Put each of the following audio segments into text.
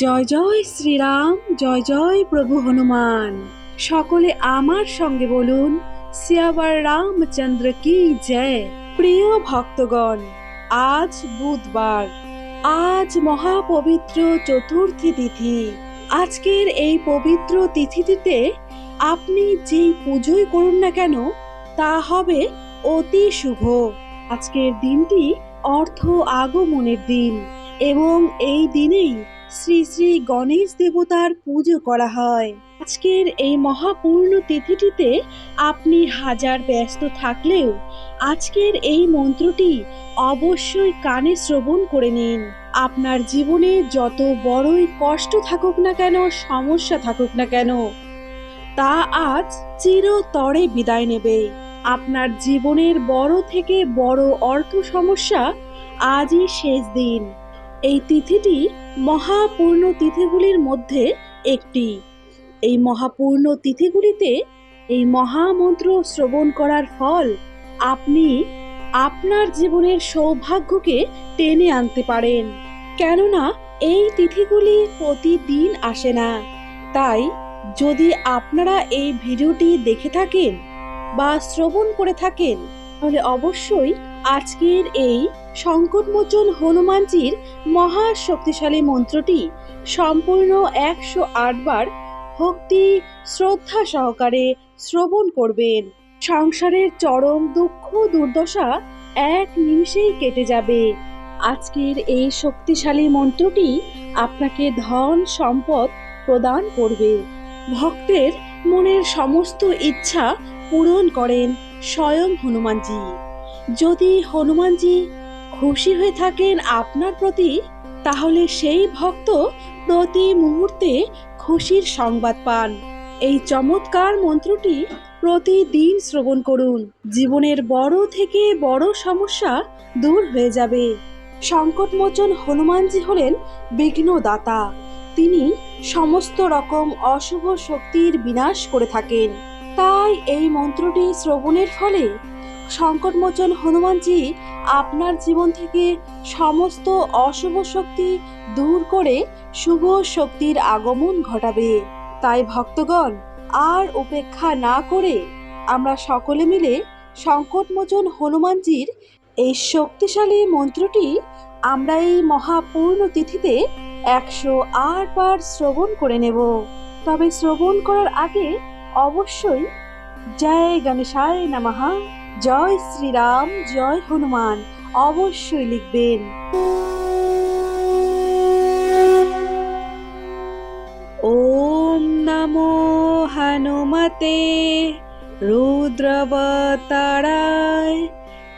জয় জয় শ্রীরাম, জয় জয় প্রভু হনুমান। সকলে আমার সঙ্গে বলুন, সিয়াবার রামচন্দ্র কি জয়। প্রিয় ভক্তগণ, আজ বুধবার, আজ মহাপবিত্র চতুর্থী তিথি। আজকের এই পবিত্র তিথিটিতে আপনি যেই পুজোই করুন না কেন, তা হবে অতি শুভ। আজকের দিনটি অর্থ আগমনের দিন এবং এই দিনেই শ্রী শ্রী গণেশ দেবতার পুজো করা হয়। আজকের এই মহাপূর্ণ তিথিটিতে আপনি হাজার ব্যস্ত থাকলেও আজকের এই মন্ত্রটি অবশ্যই কানে শ্রবণ করে নিন। আপনার জীবনে যত বড়ই কষ্ট থাকুক না কেন, সমস্যা থাকুক না কেন, তা আজ চিরতরে বিদায় নেবে। আপনার জীবনের বড় থেকে বড় অর্থ সমস্যা আজই শেষ দিন। এই তিথিটি মহাপূর্ণ তিথিগুলির মধ্যে একটি। এই মহাপূর্ণ তিথিগুলিতে এই মহামন্ত্র শ্রবণ করার ফল আপনি আপনার জীবনের সৌভাগ্যকে টেনে আনতে পারেন। কেননা এই তিথিগুলি প্রতিদিন আসে না। তাই যদি আপনারা এই ভিডিওটি দেখে থাকেন বা শ্রবণ করে থাকেন, তাহলে অবশ্যই আজকের এই সংকটমোচন হনুমানজির মহা শক্তিশালী মন্ত্রটি সম্পূর্ণ 108 বার ভক্তি শ্রদ্ধা সহকারে শ্রবণ করবেন। সংসারের চরম দুঃখ দুর্দশা এক নিমিষেই কেটে যাবে। আজকের এই শক্তিশালী মন্ত্রটি আপনাকে ধন সম্পদ প্রদান করবে। ভক্তের মনের সমস্ত ইচ্ছা পূরণ করেন স্বয়ং হনুমানজি। যদি হনুমানজি খুশি হয়ে থাকেন আপনার প্রতি, তাহলে সেই ভক্ত প্রতি মুহূর্তে খুশির সংবাদ পান। এই চমৎকার মন্ত্রটি প্রতিদিন শ্রবণ করুন। জীবনের বড় থেকে বড় সমস্যা দূর হয়ে যাবে। সংকটমোচন হনুমানজি হলেন বিঘ্নদাতা। তিনি সমস্ত রকম অশুভ শক্তির বিনাশ করে থাকেন। তাই এই মন্ত্রটি শ্রবণের ফলে সংকটমোচন হনুমানজি আপনার জীবন থেকে সমস্ত অশুভ শক্তি দূর করে শুভ শক্তির আগমন ঘটাবে। তাই ভক্তগণ, আর উপেক্ষা না করে আমরা সকলে মিলে সংকটমোচন হনুমানজির এই শক্তিশালী মন্ত্রটি আমরা এই মহাপূর্ণ তিথিতে 108 বার শ্রবণ করে নেব। তবে শ্রবণ করার আগে অবশ্যই জয় গণেশায় নমঃ, জয় শ্রীরাম, জয় হনুমান অবশ্যই লিখবেন। ওম নমো হনুমতে রুদ্রবতারায়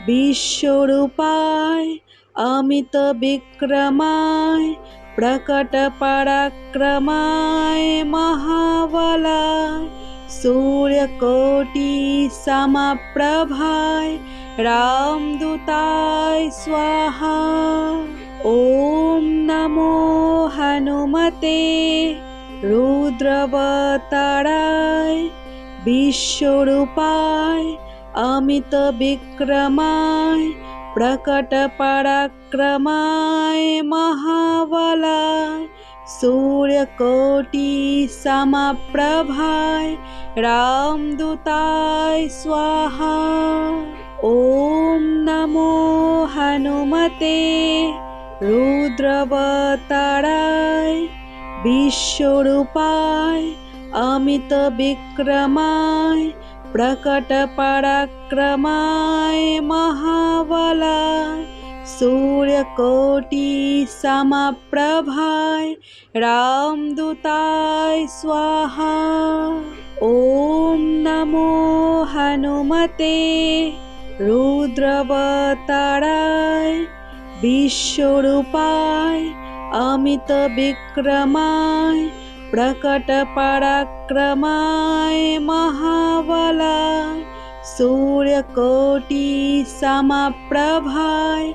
বিশ্বরূপায় অমিত বিক্রমায় প্রকট পরাক্রমায় মহাবলায় सूर्यकोटि समप्रभाय रामदूताय स्वाहा। ओम नमो हनुमते रुद्रवताराय विश्वरूपाय अमित विक्रमाय प्रकट पराक्रमाय महाबलाय सूर्यकोटि समप्रभाय रामदूताय स्वाहा। ओम नमो हनुमते रुद्रवताराय विश्वरूपाय अमित विक्रमाय प्रकट पराक्रमाय महाबलाय सूर्यकोटि समप्रभाय रामदूताय स्वाहा। ओम नमो हनुमते रुद्रवताराय विश्वरूपाय अमित विक्रमाय प्रकट पराक्रमाय महाबलाय सूर्यकोटि समप्रभाय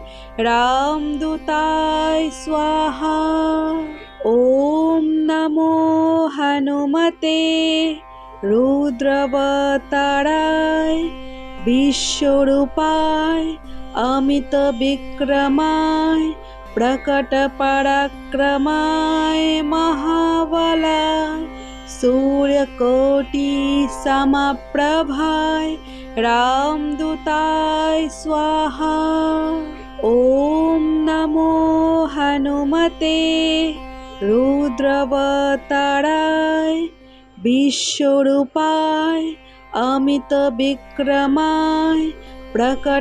रामदूताय स्वाहा। ओम नमो हनुमते रुद्रवताराय विश्वरूपाय अमित विक्रमाय प्रकटपराक्रमाय महाबलाय सूर्यकोटि समप्रभाय रामदूताय स्वाहा। ॐ नमो हनुमते रुद्रवताराय विश्वरूपाय अमित विक्रमाय प्रकटपराक्रमाय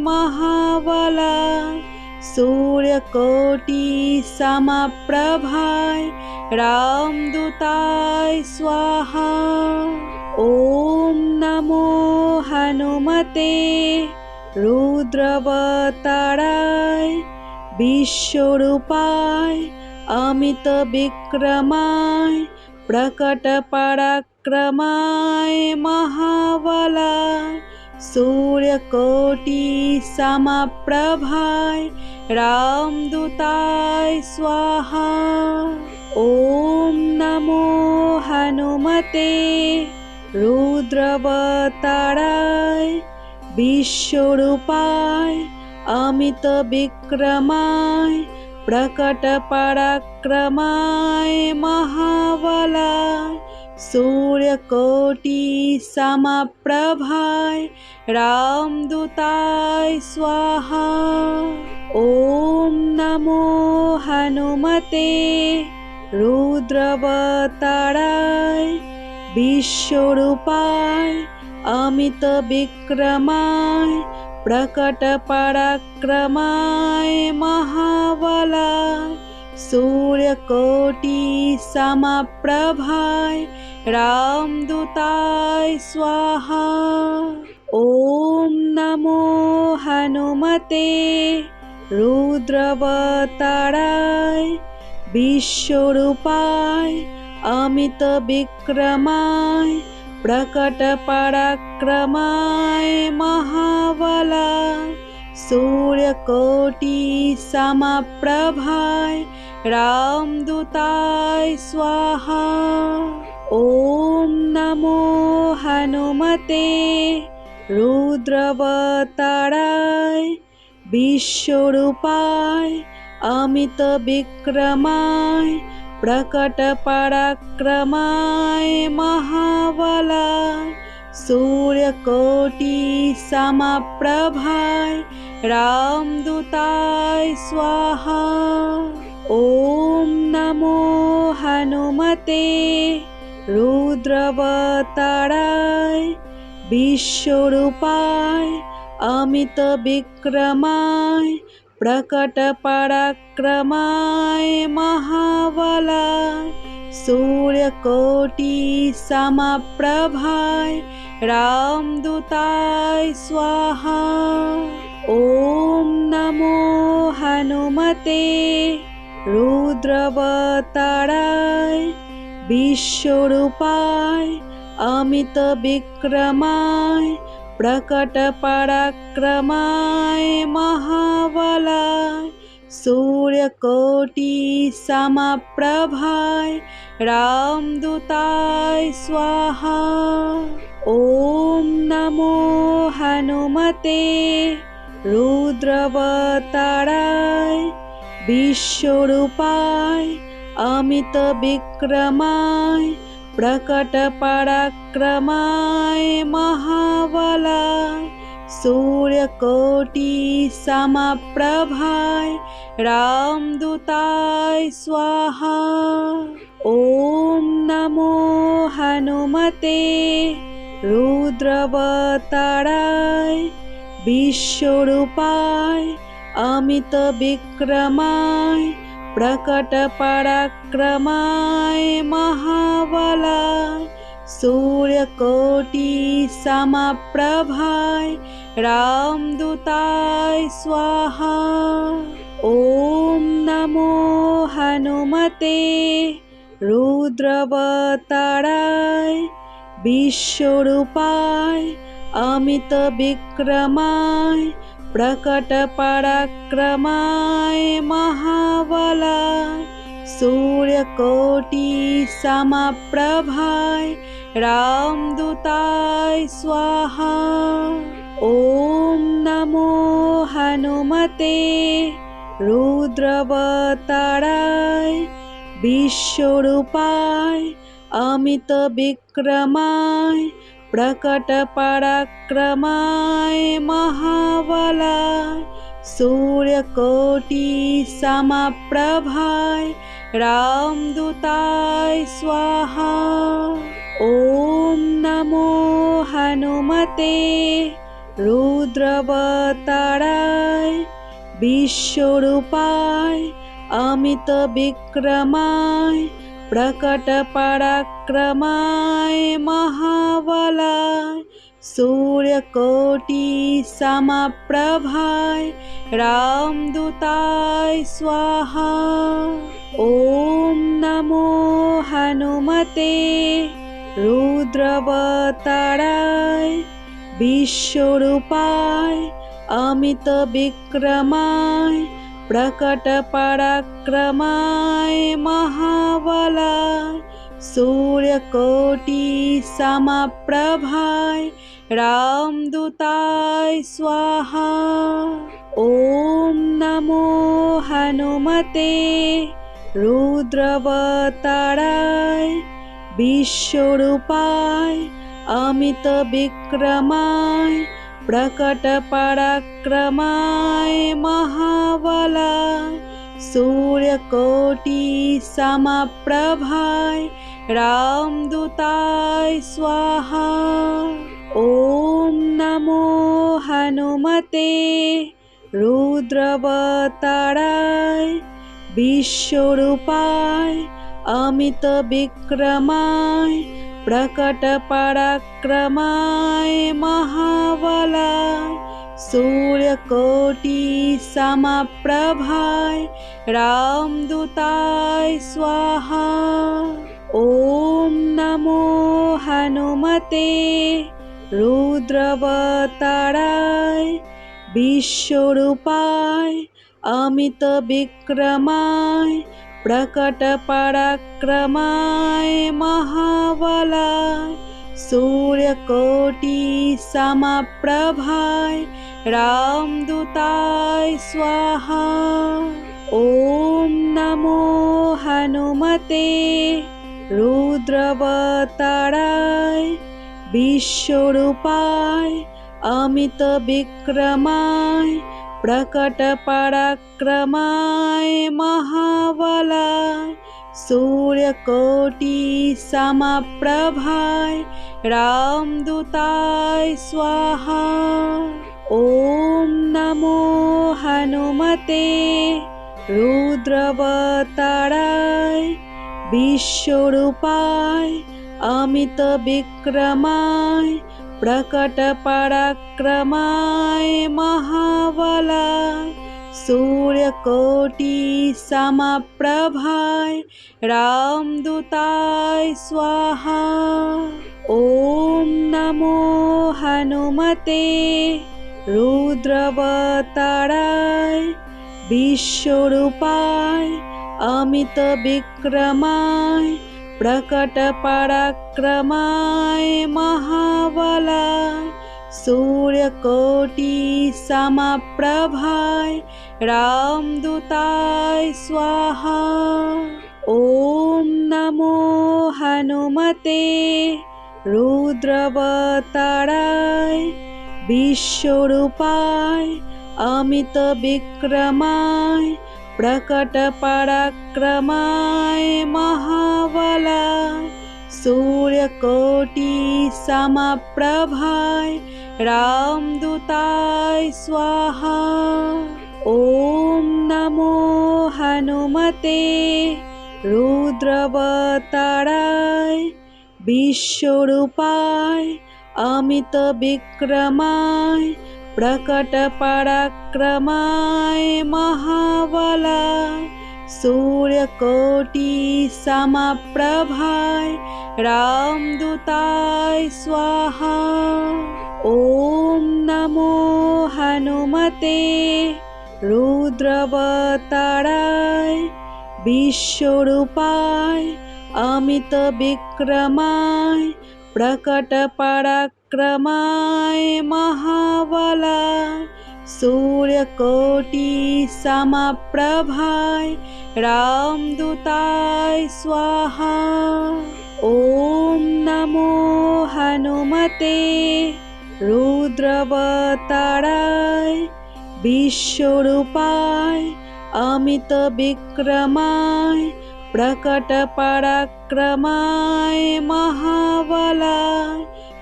महाबलाय सूर्यकोटि समप्रभाय रामदूताय स्वाहा। ॐ नमो हनुमते रुद्रवताराय विश्वरूपाय अमित विक्रमाय प्रकटपराक्रमाय महाबलाय सूर्यकोटि समप्रभाय रामदूताय स्वाहा। ॐ नमो हनुमते रुद्रवताराय विश्वरूपाय अमित विक्रमाय प्रकटपराक्रमाय महाबलाय सूर्यकोटि समप्रभाय रामदूताय स्वाहा। ॐ नमो हनुमते रुद्रवताराय विश्वरूपाय अमित विक्रमाय प्रकटपराक्रमाय महाबलाय सूर्यकोटि समप्रभाय रामदूताय स्वाहा। ॐ नमो हनुमते रुद्रवताराय विश्वरूपाय अमित विक्रमाय प्रकटपराक्रमाय महाबलाय सूर्यकोटि समप्रभाय रामदूताय स्वाहा। ॐ नमो हनुमते रुद्रवताराय विश्वरूपाय अमित विक्रमाय प्रकटपराक्रमाय महाबलाय सूर्यकोटि समप्रभाय रामदूताय स्वाहा। ॐ नमो हनुमते रुद्रवताराय विश्वरूपाय अमित विक्रमाय प्रकटपराक्रमाय महाबलाय सूर्यकोटि समप्रभाय रामदूताय स्वाहा। ॐ नमो हनुमते रुद्रवताराय विश्वरूपाय अमित विक्रमाय प्रकटपराक्रमाय महाबलाय सूर्यकोटि समप्रभाय रामदूताय स्वाहा। ॐ नमो हनुमते रुद्रवताराय विश्वरूपाय अमित विक्रमाय प्रकटपराक्रमाय महाबलाय सूर्यकोटि समप्रभाय रामदूताय स्वाहा। ॐ नमो हनुमते रुद्रवताराय विश्वरूपाय अमित विक्रमाय प्रकटपराक्रमाय महाबलाय सूर्यकोटि समप्रभाय रामदूताय स्वाहा। ॐ नमो हनुमते रुद्रवताराय विश्वरूपाय अमित विक्रमाय प्रकटपराक्रमाय महाबलाय सूर्यकोटि समप्रभाय रामदूताय स्वाहा। ॐ नमो हनुमते रुद्रवताराय विश्वरूपाय अमित विक्रमाय प्रकट पराक्रमाय महाबलाय सूर्यकोटि समप्रभाय रामदूताय स्वाहा। ॐ नमो हनुमते रुद्रवताराय विश्वरूपाय अमित विक्रमाय प्रकट पराक्रमाय महाबलाय सूर्यकोटि समप्रभाय रामदूताय स्वाहा। ॐ नमो हनुमते रुद्रवताराय विश्वरूपाय अमित विक्रमाय प्रकट पराक्रमाय महाबलाय सूर्यकोटि समप्रभाय रामदूताय स्वाहा। ॐ नमो हनुमते रुद्रवताराय विश्वरूपाय अमित विक्रमाय प्रकट पराक्रमाय महाबलाय सूर्यकोटि समप्रभाय रामदूताय स्वाहा। ॐ नमो हनुमते रुद्रवताराय विश्वरूपाय अमित विक्रमाय प्रकट पराक्रमाय महाबलाय सूर्यकोटि समप्रभाय रामदूताय स्वाहा। ॐ नमो हनुमते रुद्रवताराय विश्वरूपाय अमित विक्रमाय प्रकट पराक्रमाय महाबलाय सूर्यकोटि समप्रभाय रामदूताय स्वाहा। ॐ नमो हनुमते रुद्रवताराय विश्वरूपाय अमित विक्रमाय प्रकट पराक्रमाय महाबलाय सूर्यकोटि समप्रभाय रामदूताय स्वाहा। ॐ नमो हनुमते रुद्रवताराय विश्वरूपाय अमित विक्रमाय प्रकट पराक्रमाय महाबलाय सूर्यकोटि समप्रभाय रामदूताय स्वाहा। ॐ नमो हनुमते रुद्रवताराय विश्वरूपाय अमित विक्रमाय प्रकट पराक्रमाय महाबलाय सूर्यकोटि समप्रभाय रामदूताय स्वाहा। ॐ नमो हनुमते रुद्रवताराय विश्वरूपाय अमित विक्रमाय प्रकट पराक्रमाय महाबलाय सूर्यकोटि समप्रभाय रामदूताय स्वाहा। ॐ नमो हनुमते रुद्रवताराय विश्वरूपाय अमित विक्रमाय प्रकट पराक्रमाय महाबलाय सूर्यकोटि समप्रभाय रामदूताय स्वाहा। ॐ नमो हनुमते रुद्रवताराय विश्वरूपाय अमित विक्रमाय प्रकट पराक्रमाय महाबलाय सूर्यकोटि समप्रभाय रामदूताय स्वाहा। ओम नमो हनुमते रुद्रवताराय विश्वरूपाय अमित विक्रमाय प्रकट पराक्रमाय महाबलाय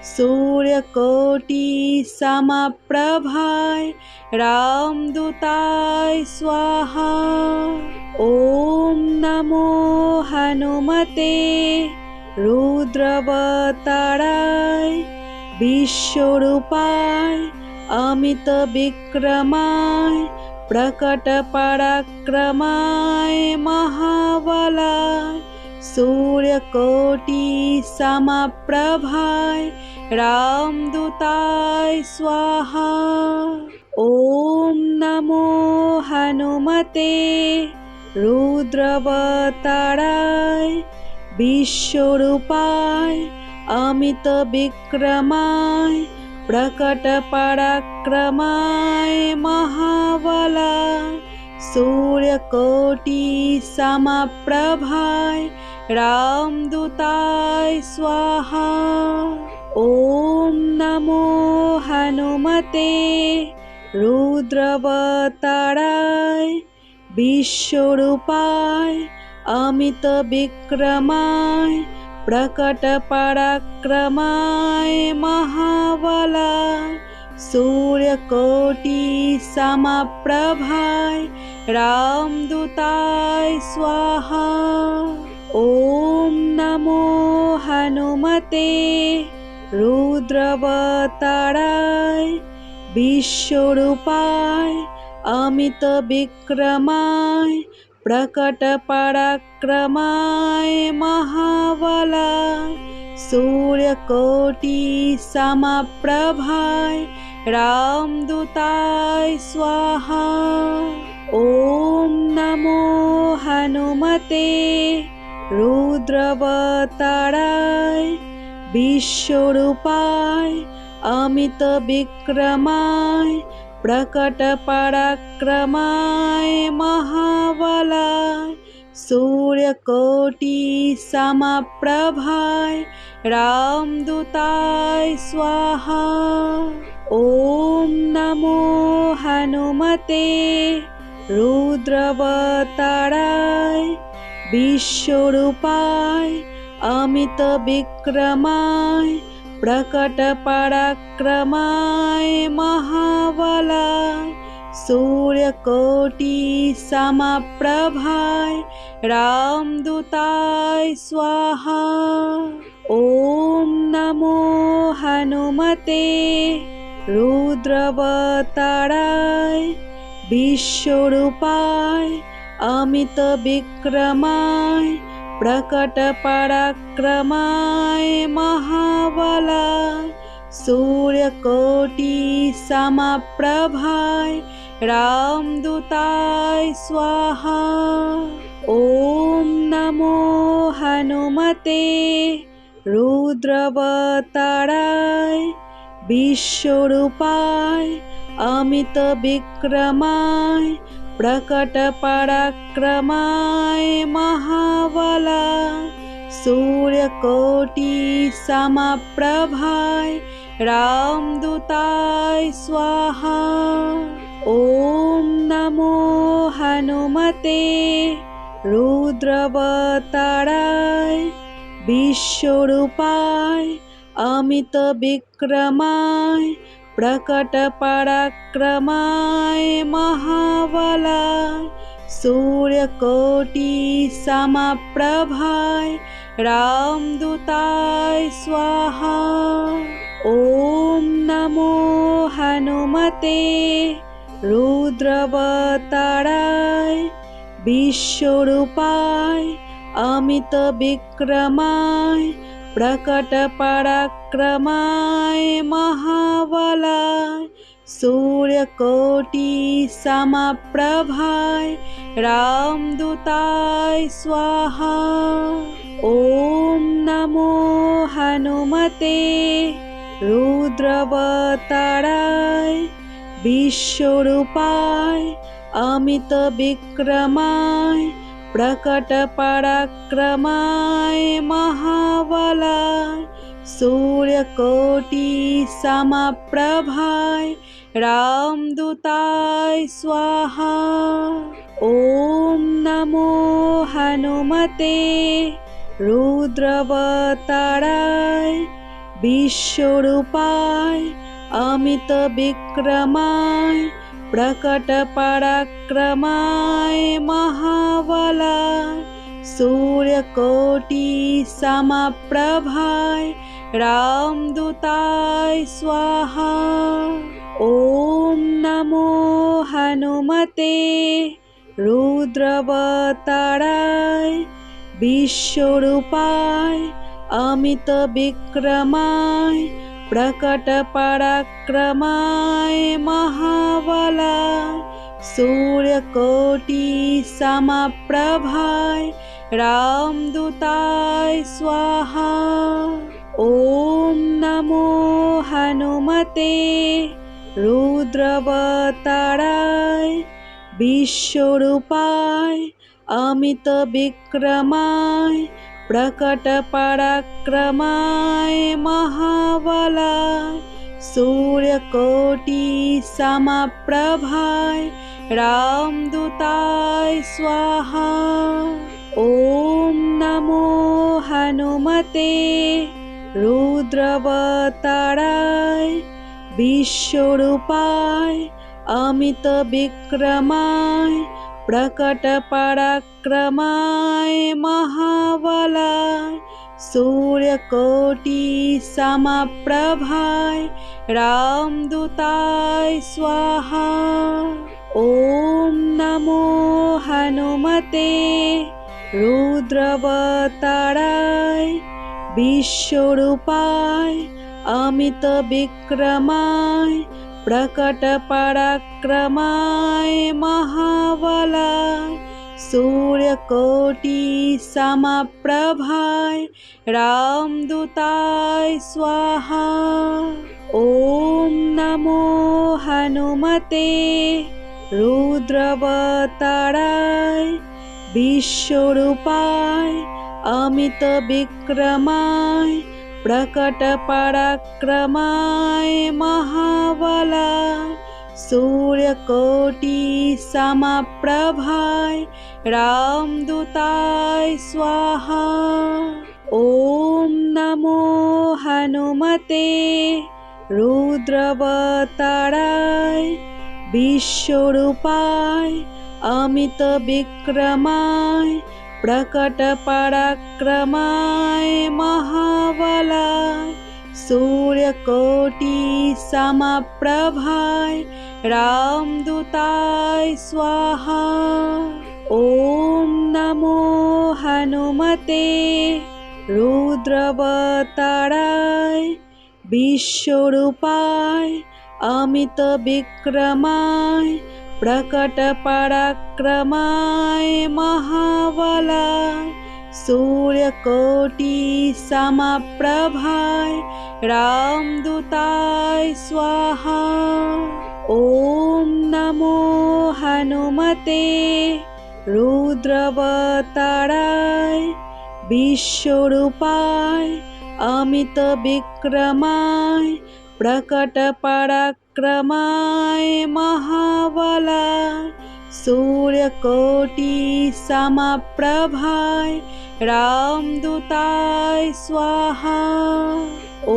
सूर्यकोटि समप्रभाय रामदूताय स्वाहा। ओम नमो हनुमते रुद्रवताराय विश्वरूपाय अमित विक्रमाय प्रकट पराक्रमाय महाबलाय सूर्यकोटि समप्रभाय रामदूताय स्वाहा। ओम नमो हनुमते रुद्रवताराय विश्वरूपाय अमित विक्रमाय प्रकट पराक्रमाय महाबलाय सूर्यकोटि समप्रभाय रामदूताय स्वाहा। ओम नमो हनुमते रुद्रवताराय विश्वरूपाय अमित विक्रमाय प्रकट पराक्रमाय महाबलाय सूर्यकोटि समप्रभाय रामदूताय स्वाहा। ओम नमो हनुमते रुद्रवताराय विश्वरूपाय अमित विक्रमाय प्रकट पराक्रमाय महाबलाय सूर्यकोटि समप्रभाय रामदूताय स्वाहा। ओम नमो हनुमते रुद्रवताराय विश्वरूपाय अमित विक्रमाय प्रकट पराक्रमाय महाबलाय सूर्यकोटि समप्रभाय रामदूताय स्वाहा। ओम नमो हनुमते रुद्रवताराय विश्वरूपाय अमित विक्रमाय प्रकट पराक्रमाय महाबलाय सूर्यकोटि समप्रभाय रामदूताय स्वाहा। ओम नमो हनुमते रुद्रवताराय विश्वरूपाय अमित विक्रमाय प्रकट पराक्रमाय महाबलाय सूर्यकोटि समप्रभाय रामदूताय स्वाहा। ओम नमो हनुमते रुद्रवताराय विश्वरूपाय अमित विक्रमाय प्रकट पराक्रमाय महाबलाय सूर्यकोटि समप्रभाय रामदूताय स्वाहा। ओम नमो हनुमते रुद्रवताराय विश्वरूपाय अमित विक्रमाय प्रकट पराक्रमाय महाबलाय सूर्यकोटि समप्रभाय रामदूताय स्वाहा। ओम नमो हनुमते रुद्रवताराय विश्वरूपाय अमित विक्रमाय प्रकट पराक्रमाय महाबलाय सूर्यकोटि समप्रभाय रामदूताय स्वाहा। ॐ नमो हनुमते रुद्रवताराय विश्वरूपाय अमित विक्रमाय प्रकट पराक्रमाय महाबलाय सूर्यकोटि समप्रभाय रामदूताय स्वाहा। ॐ नमो हनुमते रुद्रवताराय विश्वरूपाय अमित विक्रमाय प्रकट पराक्रमाय महाबलाय सूर्यकोटि समप्रभाय रामदूताय स्वाहा। ॐ नमो हनुमते रुद्रवताराय विश्वरूपाय अमित विक्रमाय प्रकट पराक्रमाय महाबलाय सूर्यकोटि समप्रभाय रामदूताय स्वाहा। ॐ नमो हनुमते रुद्रवताराय विश्वरूपाय अमित विक्रमाय प्रकट पराक्रमाय महाबलाय सूर्यकोटि समप्रभाय रामदूताय स्वाहा। ॐ नमो हनुमते रुद्रवताराय विश्वरूपाय अमित विक्रमाय प्रकट पराक्रमाय महाबलाय सूर्यकोटि समप्रभाय रामदूताय स्वाहा। ॐ नमो हनुमते रुद्रवताराय विश्वरूपाय अमित विक्रमाय प्रकट पराक्रमाय महाबलाय सूर्यकोटि समप्रभाय रामदूताय स्वाहा। ॐ नमो हनुमते रुद्रवताराय विश्वरूपाय अमित विक्रमाय प्रकट पराक्रमाय महाबलाय सूर्यकोटि समप्रभाय रामदूताय स्वाहा। ॐ नमो हनुमते रुद्रवताराय विश्वरूपाय अमित विक्रमाय प्रकट पराक्रमाय महाबलाय सूर्यकोटि समप्रभाय रामदूताय स्वाहा। ॐ नमो हनुमते रुद्रवताराय विश्वरूपाय अमित विक्रमाय प्रकट पराक्रमाय महाबलाय सूर्यकोटि समप्रभाय रामदूताय स्वाहा। ॐ नमो हनुमते रुद्रवताराय विश्वरूपाय अमित विक्रमाय प्रकट पराक्रमाय महाबलाय सूर्यकोटि समप्रभाय रामदूताय स्वाहा। ॐ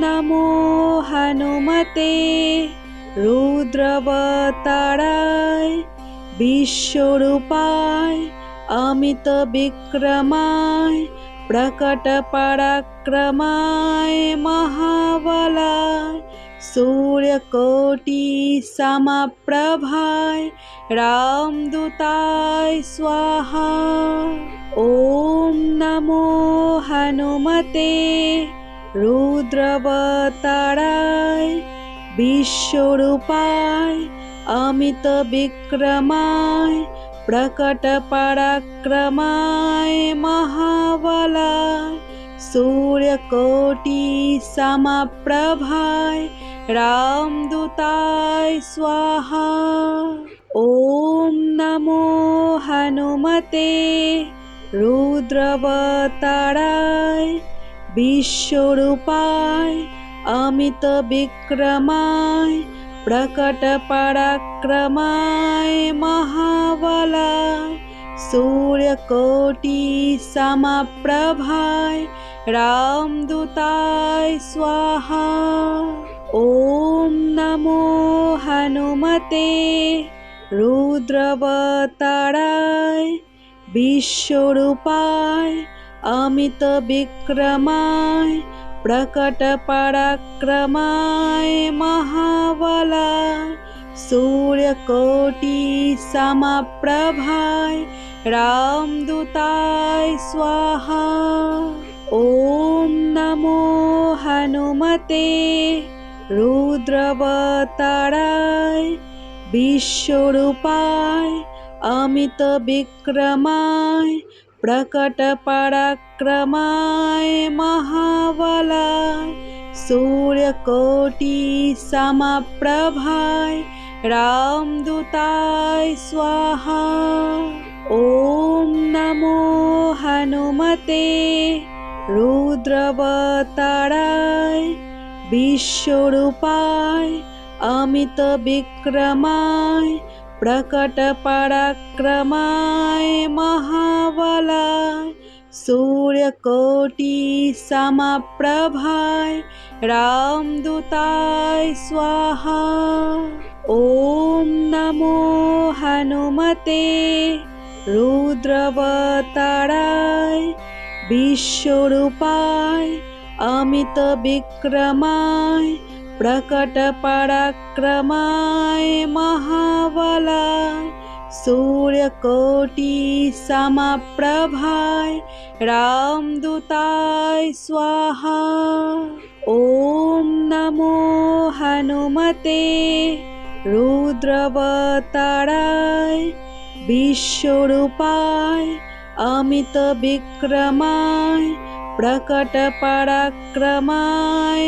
नमो हनुमते रुद्रवताराय विश्वरूपाय अमित विक्रमाय प्रकट पराक्रमाय महाबलाय सूर्यकोटि समप्रभाय रामदूताय स्वाहा। ॐ नमो हनुमते रुद्रवताराय विश्वरूपाय अमित विक्रमाय प्रकट पराक्रमाय महाबलाय सूर्यकोटि समप्रभाय रामदूताय स्वाहा। ओम नमो हनुमते रुद्रावताराय विश्वरूपाय अमित विक्रमाय प्रकट पराक्रमाय महाबलाय सूर्यकोटि समप्रभाय रामदूताय स्वाहा। ओम नमो हनुमते रुद्रावताराय विश्वरूपाय अमित विक्रमाय प्रकट पराक्रमाय महाबलाय सूर्यकोटि समप्रभाय रामदूताय स्वाहा। ओम नमो हनुमते रुद्रावताराय विश्वरूपाय अमित विक्रमाय प्रकट पराक्रमाय महाबलाय सूर्यकोटि समप्रभाय रामदूताय स्वाहा। ओम नमो हनुमते रुद्रावताराय विश्वरूपाय अमित विक्रमाय प्रकट पराक्रमाय महाबलाय सूर्यकोटि समप्रभाय रामदूताय स्वाहा। ओम नमो हनुमते रुद्रावताराय विश्वरूपाय अमित विक्रमाय प्रकट पराक्रमाय महाबलाय सूर्यकोटि समप्रभाय रामदूताय स्वाहा। ओम नमो हनुमते रुद्रावताराय विश्वरूपाय अमित विक्रमाय प्रकट पराक्रमाय